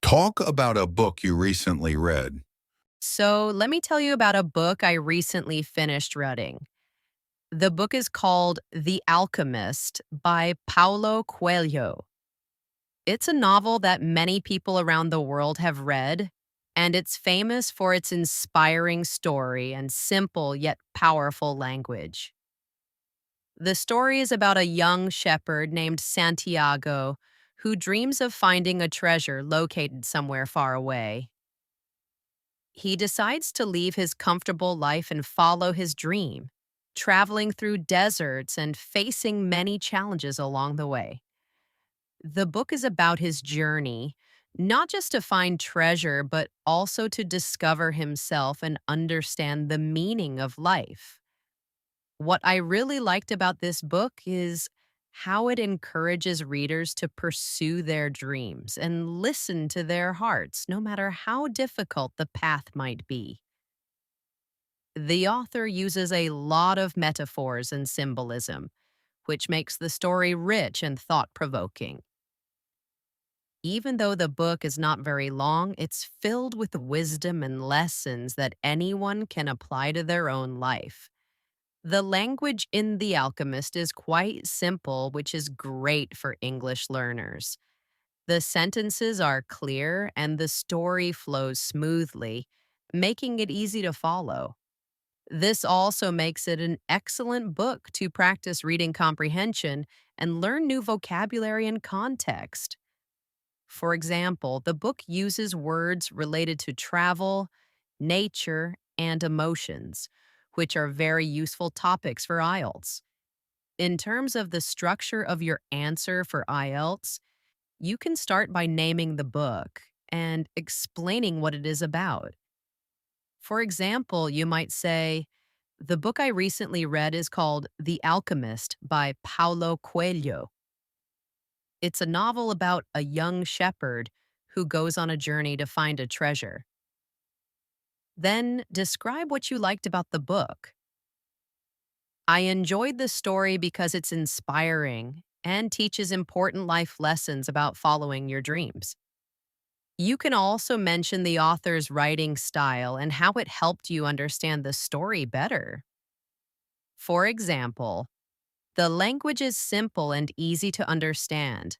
Talk about a book you recently read. So, let me tell you about a book I recently finished reading. The book is called The Alchemist by Paulo Coelho. It's a novel that many people around the world have read, and it's famous for its inspiring story and simple yet powerful language. The story is about a young shepherd named Santiago who dreams of finding a treasure located somewhere far away. He decides to leave his comfortable life and follow his dream, traveling through deserts and facing many challenges along the way. The book is about his journey, not just to find treasure, but also to discover himself and understand the meaning of life. What I really liked about this book is how it encourages readers to pursue their dreams and listen to their hearts, no matter how difficult the path might be. The author uses a lot of metaphors and symbolism, which makes the story rich and thought provoking. Even though the book is not very long, it's filled with wisdom and lessons that anyone can apply to their own life. The language in The Alchemist is quite simple, which is great for English learners. The sentences are clear and the story flows smoothly, making it easy to follow. This also makes it an excellent book to practice reading comprehension and learn new vocabulary and context. For example, the book uses words related to travel, nature, and emotions, which are very useful topics for IELTS. In terms of the structure of your answer for IELTS, you can start by naming the book and explaining what it is about. For example, you might say, the book I recently read is called The Alchemist by Paulo Coelho. It's a novel about a young shepherd who goes on a journey to find a treasure. Then describe what you liked about the book. I enjoyed the story because it's inspiring and teaches important life lessons about following your dreams. You can also mention the author's writing style and how it helped you understand the story better. For example, the language is simple and easy to understand,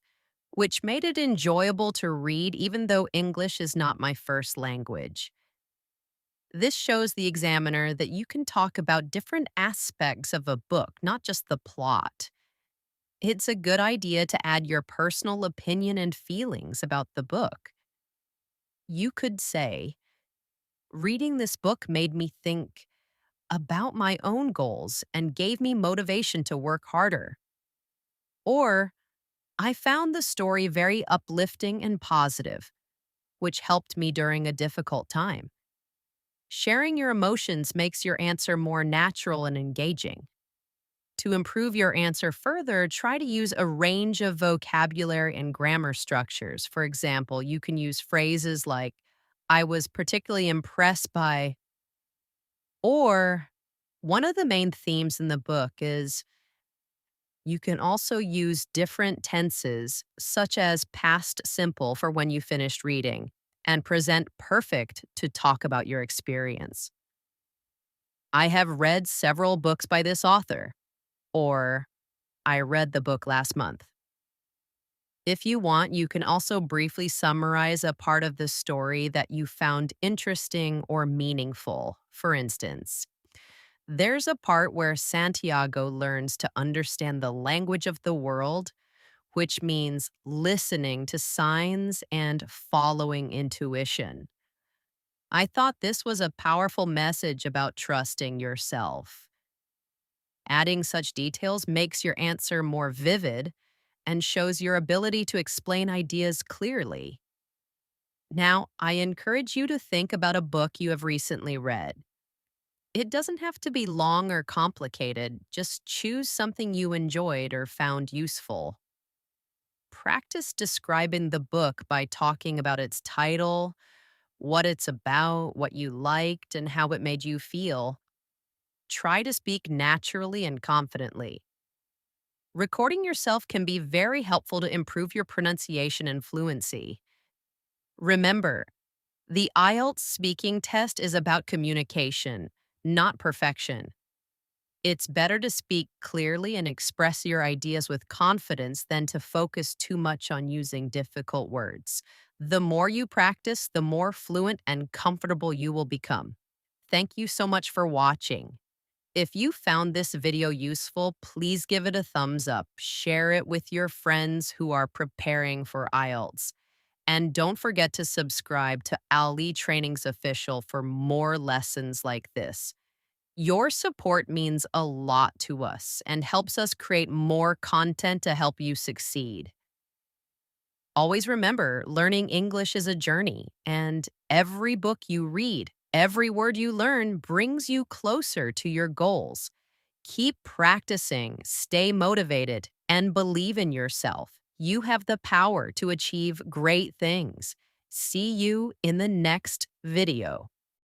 which made it enjoyable to read even though English is not my first language. This shows the examiner that you can talk about different aspects of a book, not just the plot. It's a good idea to add your personal opinion and feelings about the book. You could say, reading this book made me think about my own goals and gave me motivation to work harder. Or, I found the story very uplifting and positive, which helped me during a difficult time. Sharing your emotions makes your answer more natural and engaging. To improve your answer further, try to use a range of vocabulary and grammar structures. For example, you can use phrases like, I was particularly impressed by, or one of the main themes in the book is you can also use different tenses, such as past simple for when you finished reading, and present perfect to talk about your experience. I have read several books by this author, or I read the book last month. If you want, you can also briefly summarize a part of the story that you found interesting or meaningful. For instance, there's a part where Santiago learns to understand the language of the world, which means listening to signs and following intuition. I thought this was a powerful message about trusting yourself. Adding such details makes your answer more vivid and shows your ability to explain ideas clearly. Now, I encourage you to think about a book you have recently read. It doesn't have to be long or complicated, just choose something you enjoyed or found useful. Practice describing the book by talking about its title, what it's about, what you liked, and how it made you feel. Try to speak naturally and confidently. Recording yourself can be very helpful to improve your pronunciation and fluency. Remember, the IELTS speaking test is about communication, not perfection. It's better to speak clearly and express your ideas with confidence than to focus too much on using difficult words. The more you practice, the more fluent and comfortable you will become. Thank you so much for watching. If you found this video useful, please give it a thumbs up. Share it with your friends who are preparing for IELTS. And don't forget to subscribe to Ali Training's Official for more lessons like this. Your support means a lot to us and helps us create more content to help you succeed. Always remember, learning English is a journey, and every book you read, every word you learn brings you closer to your goals. Keep practicing, stay motivated, and believe in yourself. You have the power to achieve great things. See you in the next video.